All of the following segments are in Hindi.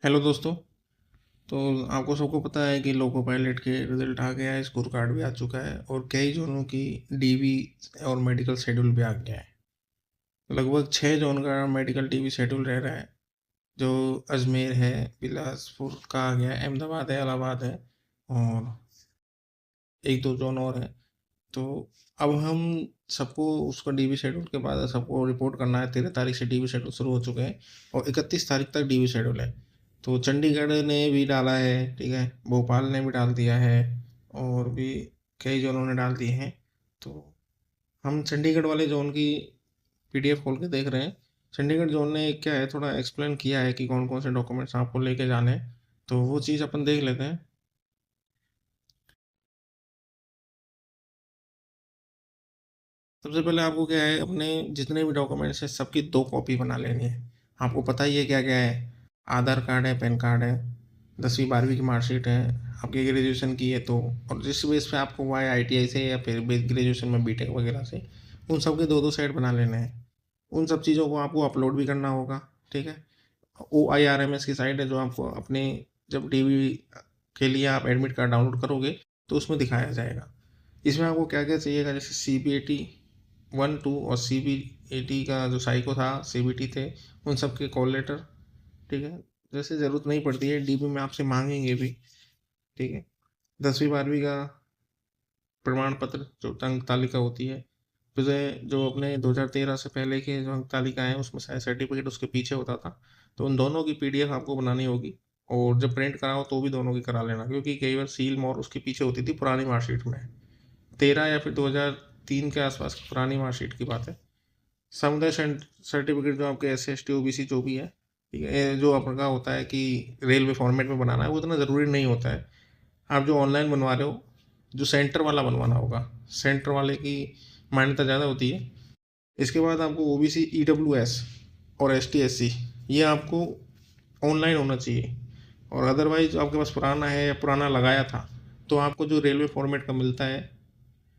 हेलो दोस्तों। तो आपको सबको पता है कि लोको पायलट के रिजल्ट आ गया है, स्कोर कार्ड भी आ चुका है और कई जोनों की डीवी और मेडिकल शेड्यूल भी आ गया है। लगभग 6 जोन का मेडिकल डीवी शेड्यूल रह रहा है, जो अजमेर है, बिलासपुर का आ गया है, अहमदाबाद है, इलाहाबाद है और एक दो जोन और है। तो अब हम सबको उसका डीवी शेड्यूल के बाद सबको रिपोर्ट करना है। 13 तारीख से डीवी शेड्यूल शुरू हो चुके हैं और 31 तारीख तक डीवी शेड्यूल है। तो चंडीगढ़ ने भी डाला है, ठीक है, भोपाल ने भी डाल दिया है और भी कई जोनों ने डाल दिए हैं। तो हम चंडीगढ़ वाले जोन की पीडीएफ खोल के देख रहे हैं। चंडीगढ़ जोन ने क्या है, थोड़ा एक्सप्लेन किया है कि कौन कौन से डॉक्यूमेंट्स आपको लेके जाने हैं। तो वो चीज़ अपन देख लेते हैं। सबसे पहले आपको क्या है, अपने जितने भी डॉक्यूमेंट्स हैं सबकी 2 कॉपी बना लेनी है। आपको पता ही है क्या क्या है। आधार कार्ड है, पैन कार्ड है, 10वीं 12वीं की मार्कशीट है, आपकी ग्रेजुएशन की है तो, और जिस बेस पे आपको हुआ है आईटीआई से या फिर ग्रेजुएशन में बीटेक वगैरह से, उन सब के 2 2 सेट बना लेने हैं। उन सब चीज़ों को आपको अपलोड भी करना होगा, ठीक है। OIRMS की साइट है जो आपको अपने, जब डीवी के लिए आप एडमिट कार्ड डाउनलोड करोगे तो उसमें दिखाया जाएगा। इसमें आपको क्या क्या चाहिएगा, जैसे CBAT 1 2 और CBAT का जो साइको था, CBT थे, उन सब के कॉल लेटर, ठीक है। जैसे ज़रूरत नहीं पड़ती है, डीबी में आपसे मांगेंगे भी, ठीक है। 10वीं 12वीं का प्रमाण पत्र जो अंक तालिका होती है, फिर जो अपने 2013 से पहले के जो अंक तालिका है उसमें सर्टिफिकेट उसके पीछे होता था। तो उन दोनों की पीडीएफ आपको बनानी होगी और जब प्रिंट कराओ तो भी दोनों की करा लेना, क्योंकि कई बार सील मोर उसके पीछे होती थी पुरानी मार्कशीट में। 13 या फिर 2003 के आसपास की पुरानी मार्कशीट की बात है। समुदाय सर्टिफिकेट जो आपके SC ST OBC जो भी है, ठीक है, ये जो आपका होता है कि रेलवे फॉर्मेट में बनाना है, वो इतना ज़रूरी नहीं होता है। आप जो ऑनलाइन बनवा रहे हो, जो सेंटर वाला बनवाना होगा, सेंटर वाले की मान्यता ज़्यादा होती है। इसके बाद आपको OBC EWS और ST SC, ये आपको ऑनलाइन होना चाहिए। और अदरवाइज आपके पास पुराना है या पुराना लगाया था, तो आपको जो रेलवे फॉर्मेट का मिलता है,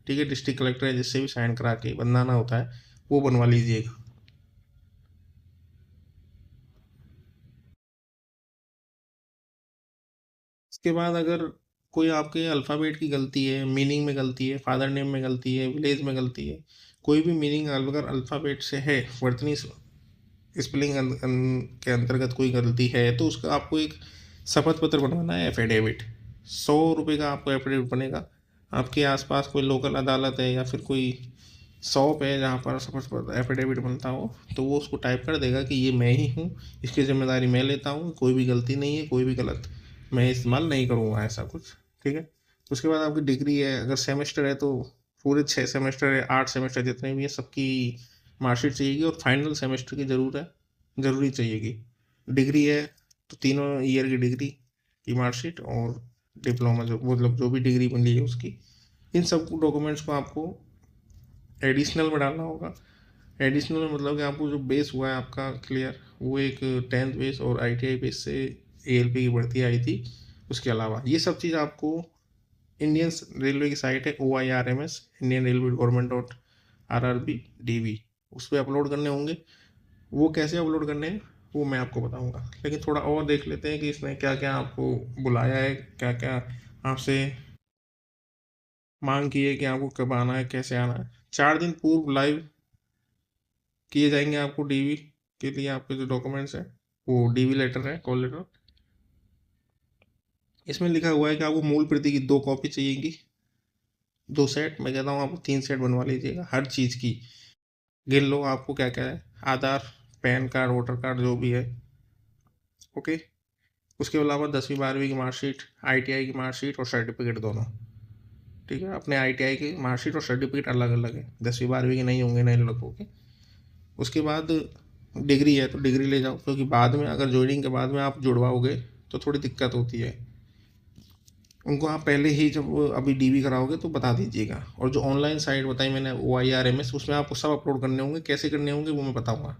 ठीक है, डिस्ट्रिक्ट कलेक्टर है जिससे भी साइन करा के बनाना होता है, वो बनवा लीजिएगा। इसके बाद अगर कोई आपके अल्फ़ाबेट की गलती है, मीनिंग में गलती है, फादर नेम में गलती है, विलेज में गलती है, कोई भी मीनिंग अगर अल्फ़ाबेट से है, वर्तनी स्पेलिंग के अंतर्गत कोई गलती है, तो उसका आपको एक शपथ पत्र बनवाना है, एफिडेविट। 100 रुपये का आपको एफिडेविट बनेगा। आपके आसपास कोई लोकल अदालत है या फिर कोई शॉप है जहाँ पर शपथ पत्र एफिडेविट बनता हो, तो वो उसको टाइप कर देगा कि ये मैं ही हूँ, इसकी जिम्मेदारी मैं लेता हूँ, कोई भी गलती नहीं है, कोई भी गलत मैं इस्तेमाल नहीं करूँगा, ऐसा कुछ, ठीक है। उसके बाद आपकी डिग्री है, अगर सेमेस्टर है तो पूरे 6 सेमेस्टर है, 8 सेमेस्टर जितने भी है सबकी मार्कशीट चाहिएगी और फाइनल सेमेस्टर की ज़रूर है, ज़रूरी चाहिएगी। डिग्री है तो तीनों ईयर की डिग्री की मार्कशीट और डिप्लोमा जो मतलब जो भी डिग्री मिली है उसकी, इन सब डॉक्यूमेंट्स को आपको एडिशनल में डालना होगा। एडिशनल में मतलब कि आपको जो बेस हुआ है आपका क्लियर, वो एक 10th बेस और ITI बेस से ALP की भर्ती आई थी। उसके अलावा ये सब चीज़ आपको इंडियन रेलवे की साइट है OIRMS, इंडियन रेलवे Government.RRB.DV, उस पर अपलोड करने होंगे। वो कैसे अपलोड करने हैं वो मैं आपको बताऊंगा, लेकिन थोड़ा और देख लेते हैं कि इसने क्या क्या आपको बुलाया है, क्या क्या आपसे मांग की है कि आपको कब आना है, कैसे आना है। 4 दिन पूर्व लाइव किए जाएंगे आपको डीवी के लिए। आपके जो डॉक्यूमेंट्स हैं, वो डीवी लेटर है, कॉल लेटर, इसमें लिखा हुआ है कि आपको मूल प्रति की 2 कॉपी चाहिएगी, 2 सेट, मैं कहता हूँ आपको 3 सेट बनवा लीजिएगा हर चीज़ की। गिन लो आपको क्या क्या है, आधार, पैन कार्ड, वोटर कार्ड जो भी है, ओके। उसके अलावा 10वीं 12वीं की मार्कशीट, ITI की मार्कशीट और सर्टिफिकेट दोनों, ठीक है। अपने ITI की मार्कशीट और सर्टिफिकेट अलग अलग है, 10वीं 12वीं के नहीं होंगे नए लड़कों के। उसके बाद डिग्री है तो डिग्री ले जाओ, क्योंकि बाद में अगर ज्वाइनिंग के बाद में आप जुड़वाओगे तो थोड़ी दिक्कत होती है। उनको आप पहले ही जब अभी डीवी कराओगे तो बता दीजिएगा। और जो ऑनलाइन साइट बताई मैंने OIRMS, उसमें आपको सब अपलोड करने होंगे, कैसे करने होंगे वो मैं बताऊँगा।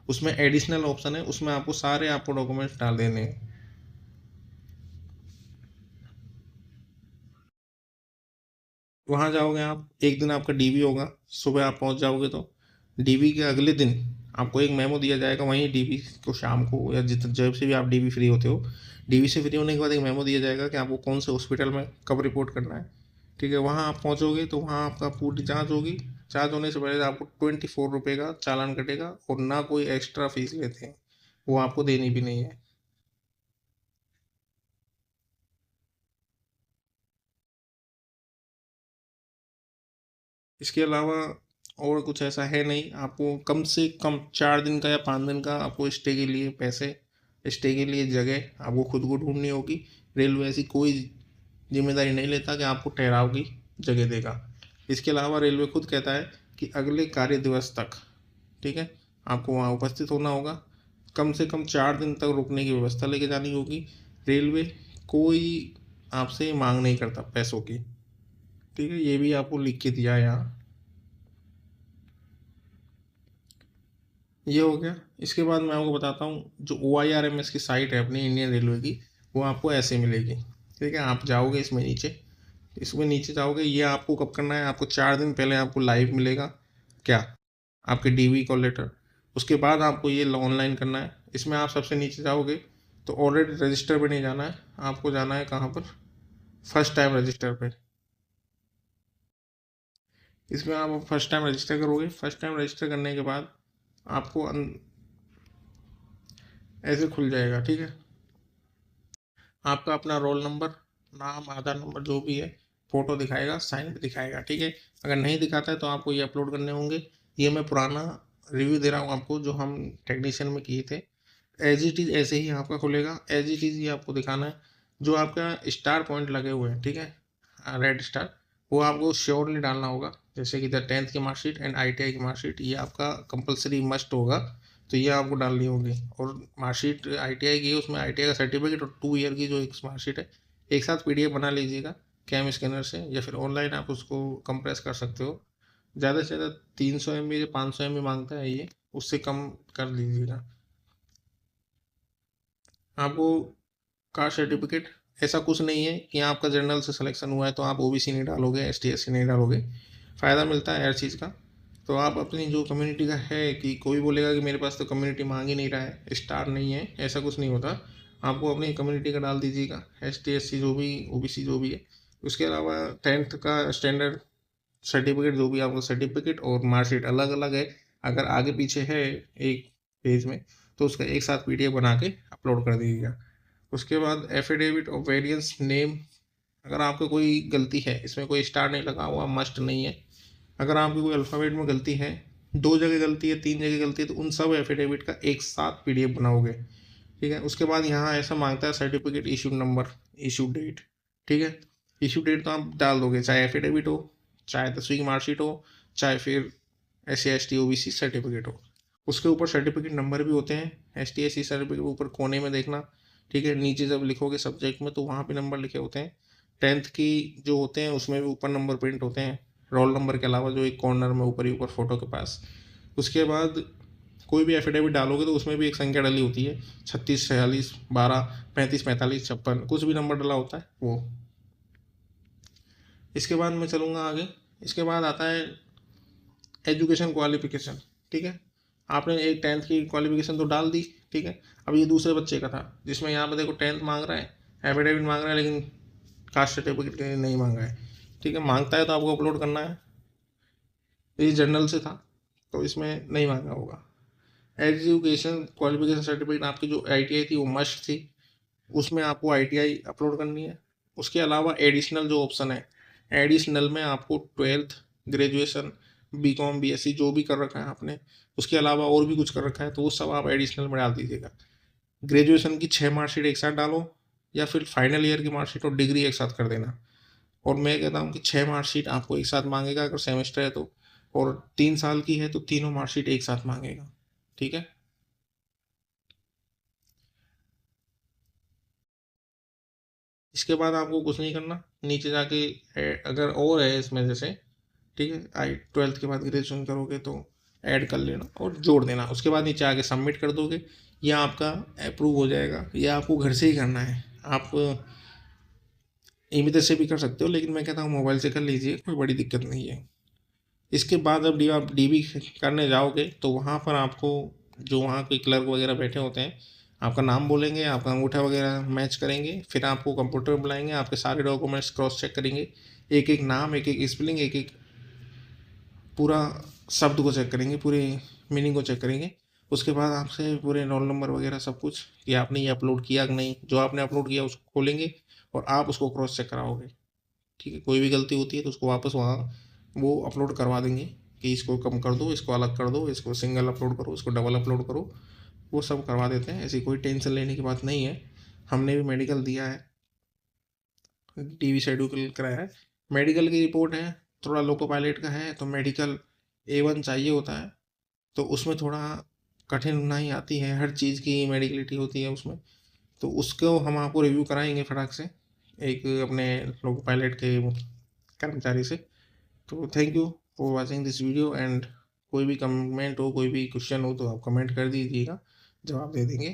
उसमें एडिशनल ऑप्शन है, उसमें आपको सारे आपको डॉक्यूमेंट्स डाल देने हैं। वहाँ जाओगे आप, एक दिन आपका डीवी होगा, सुबह आप पहुँच जाओगे तो डीवी के अगले दिन आपको एक मेमो दिया जाएगा वहीं डीबी को शाम को, या जित जब से भी आप डीबी फ्री होते हो, डीबी से फ्री होने के बाद एक मेमो दिया जाएगा कि आपको कौन से हॉस्पिटल में कब रिपोर्ट करना है। ठीक है, वहाँ आप पहुँचोगे तो वहाँ आपका पूरी जाँच होगी। जाँच होने से पहले आपको 24 रुपये का चालान कटेगा, और ना कोई एक्स्ट्रा फीस लेते हैं, वो आपको देनी भी नहीं है। इसके अलावा और कुछ ऐसा है नहीं। आपको कम से कम 4 दिन का या 5 दिन का आपको स्टे के लिए पैसे, स्टे के लिए जगह आपको खुद को ढूंढनी होगी। रेलवे ऐसी कोई जिम्मेदारी नहीं लेता कि आपको ठहराव की जगह देगा। इसके अलावा रेलवे खुद कहता है कि अगले कार्य दिवस तक, ठीक है, आपको वहाँ उपस्थित होना होगा। कम से कम 4 दिन तक रुकने की व्यवस्था लेके जानी होगी। रेलवे कोई आपसे मांग नहीं करता पैसों की। ठीक है, ये भी आपको लिख के दिया है यहाँ। ये हो गया। इसके बाद मैं आपको बताता हूँ, जो OIRMS की साइट है अपनी इंडियन रेलवे की, वो आपको ऐसे मिलेगी। ठीक है, आप जाओगे इसमें नीचे, इसमें नीचे जाओगे, ये आपको कब करना है, आपको 4 दिन पहले आपको लाइव मिलेगा क्या, आपके डीवी कॉल लेटर। उसके बाद आपको ये ऑनलाइन करना है। इसमें आप सबसे नीचे जाओगे तो ऑलरेडी रजिस्टर पे नहीं जाना है, आपको जाना है कहाँ पर, फर्स्ट टाइम रजिस्टर पे। इसमें आप फर्स्ट टाइम रजिस्टर करोगे। फर्स्ट टाइम रजिस्टर करने के बाद आपको ऐसे खुल जाएगा। ठीक है, आपका अपना रोल नंबर, नाम, आधार नंबर जो भी है, फ़ोटो दिखाएगा, साइन भी दिखाएगा। ठीक है, अगर नहीं दिखाता है तो आपको ये अपलोड करने होंगे। ये मैं पुराना रिव्यू दे रहा हूँ आपको, जो हम टेक्नीशियन में किए थे। एज इट इज़ ऐसे ही आपका खुलेगा, एज इट इज़ ही आपको दिखाना है। जो आपका स्टार पॉइंट लगे हुए हैं, ठीक है, रेड स्टार, वो आपको श्योरली डालना होगा। जैसे कि 10th की मार्कशीट एंड ITI की मार्कशीट, ये आपका कंपलसरी मस्ट होगा, तो ये आपको डालनी होगी। और मार्कशीट ITI की है, उसमें ITI का सर्टिफिकेट और 2 ईयर की जो एक मार्कशीट है, एक साथ PDF बना लीजिएगा कैम स्कैनर से, या फिर ऑनलाइन आप उसको कंप्रेस कर सकते हो। ज़्यादा से ज़्यादा 300 MB या 500 MB मांगता है ये, उससे कम कर लीजिएगा। आपको कास्ट सर्टिफिकेट, ऐसा कुछ नहीं है कि आपका जनरल से सिलेक्शन हुआ है तो आप OBC नहीं डालोगे, ST SC नहीं डालोगे। फ़ायदा मिलता है हर चीज़ का। तो आप अपनी जो कम्युनिटी का है, कि कोई बोलेगा कि मेरे पास तो कम्युनिटी मांग ही नहीं रहा है, स्टार नहीं है, ऐसा कुछ नहीं होता। आपको अपनी कम्युनिटी का डाल दीजिएगा, ST SC जो भी, OBC जो भी है। उसके अलावा 10th का स्टैंडर्ड सर्टिफिकेट, जो भी आपका सर्टिफिकेट और मार्कशीट अलग अलग है, अगर आगे पीछे है एक पेज में, तो उसका एक साथ PDF बना के अपलोड कर दीजिएगा। उसके बाद एफिडेविट ऑफ वेरियंस नेम, अगर आपको कोई गलती है, इसमें कोई स्टार नहीं लगा हुआ, मस्ट नहीं है। अगर आपकी कोई अल्फ़ाबेट में गलती है, 2 जगह गलती है, 3 जगह गलती है, तो उन सब एफिडेविट का एक साथ PDF बनाओगे। ठीक है, उसके बाद यहाँ ऐसा मांगता है certificate issue number, issue date. ठीक है, इशू डेट तो आप डाल दोगे, चाहे एफिडेविट हो, चाहे 10वीं की मार्कशीट हो, चाहे फिर SC ST OBC सर्टिफिकेट हो। उसके ऊपर सर्टिफिकेट नंबर भी होते हैं। ST SC सर्टिफिकेट ऊपर कोने में देखना। ठीक है, नीचे जब लिखोगे सब्जेक्ट में तो वहाँ पे नंबर लिखे होते हैं। 10th की जो होते हैं उसमें भी ऊपर नंबर प्रिंट होते हैं, रोल नंबर के अलावा, जो एक कॉर्नर में ऊपर ही ऊपर फोटो के पास। उसके बाद कोई भी एफिडेविट डालोगे तो उसमें भी एक संख्या डली होती है, 36 46 12 35 45 56, कुछ भी नंबर डला होता है वो। इसके बाद मैं चलूँगा आगे। इसके बाद आता है एजुकेशन क्वालिफिकेशन। ठीक है, आपने एक 10th की क्वालिफिकेशन तो डाल दी। ठीक है, अब ये दूसरे बच्चे का था, जिसमें यहाँ पे देखो 10th मांग रहा है, एफिडेविट मांग रहा है, लेकिन कास्ट सर्टिफिकेट के लिए नहीं मांगा है। ठीक है, मांगता है तो आपको अपलोड करना है। ये जनरल से था तो इसमें नहीं मांगा होगा। एजुकेशन क्वालिफिकेशन सर्टिफिकेट, आपकी जो ITI थी वो मस्ट थी, उसमें आपको ITI अपलोड करनी है। उसके अलावा एडिशनल जो ऑप्शन है, एडिशनल में आपको 12th, ग्रेजुएशन, BCom BSc जो भी कर रखा है आपने, उसके अलावा और भी कुछ कर रखा है तो वो सब आप एडिशनल में डाल दीजिएगा। ग्रेजुएशन की 6 मार्कशीट एक साथ डालो, या फिर फाइनल ईयर की मार्कशीट और डिग्री एक साथ कर देना। और मैं कहता हूँ कि 6 मार्कशीट आपको एक साथ मांगेगा अगर सेमेस्टर है तो, और 3 साल की है तो तीनों मार्कशीट एक साथ मांगेगा। ठीक है, इसके बाद आपको कुछ नहीं करना, नीचे जाके अगर और है इसमें जैसे, ठीक है, 12th के बाद ग्रेजुएशन करोगे तो ऐड कर लेना और जोड़ देना। उसके बाद नीचे आके सबमिट कर दोगे, यह आपका अप्रूव हो जाएगा। यह आपको घर से ही करना है, आप ईमेल से भी कर सकते हो, लेकिन मैं कहता हूँ मोबाइल से कर लीजिए, कोई बड़ी दिक्कत नहीं है। इसके बाद अब आप डीबी करने जाओगे तो वहाँ पर आपको जो वहाँ कोई क्लर्क वगैरह बैठे होते हैं, आपका नाम बोलेंगे, आपका अंगूठा वगैरह मैच करेंगे, फिर आपको कंप्यूटर में बुलाएंगे, आपके सारे डॉक्यूमेंट्स क्रॉस चेक करेंगे, एक एक नाम, एक एक स्पेलिंग, एक एक पूरा शब्द को चेक करेंगे, पूरे मीनिंग को चेक करेंगे। उसके बाद आपसे पूरे रोल नंबर वगैरह सब कुछ कि आपने ये अपलोड किया कि नहीं, जो आपने अपलोड किया उसको खोलेंगे और आप उसको क्रॉस चेक कराओगे। ठीक है, कोई भी गलती होती है तो उसको वापस वहाँ वो अपलोड करवा देंगे कि इसको कम कर दो, इसको अलग कर दो, इसको सिंगल अपलोड करो, इसको डबल अपलोड करो, वो सब करवा देते हैं। ऐसी कोई टेंशन लेने की बात नहीं है। हमने भी मेडिकल दिया है, टीवी शेड्यूल कराया है। मेडिकल की रिपोर्ट है, थोड़ा लोको पायलट का है तो मेडिकल A1 चाहिए होता है, तो उसमें थोड़ा कठिनाई आती है, हर चीज़ की मेडिकलिटी होती है उसमें। तो उसको हम आपको रिव्यू कराएंगे फटाक से एक अपने लोको पायलट के कर्मचारी से। तो thank you for watching this video and कोई भी कमेंट हो, कोई भी क्वेश्चन हो तो आप कमेंट कर दीजिएगा, जवाब दे देंगे।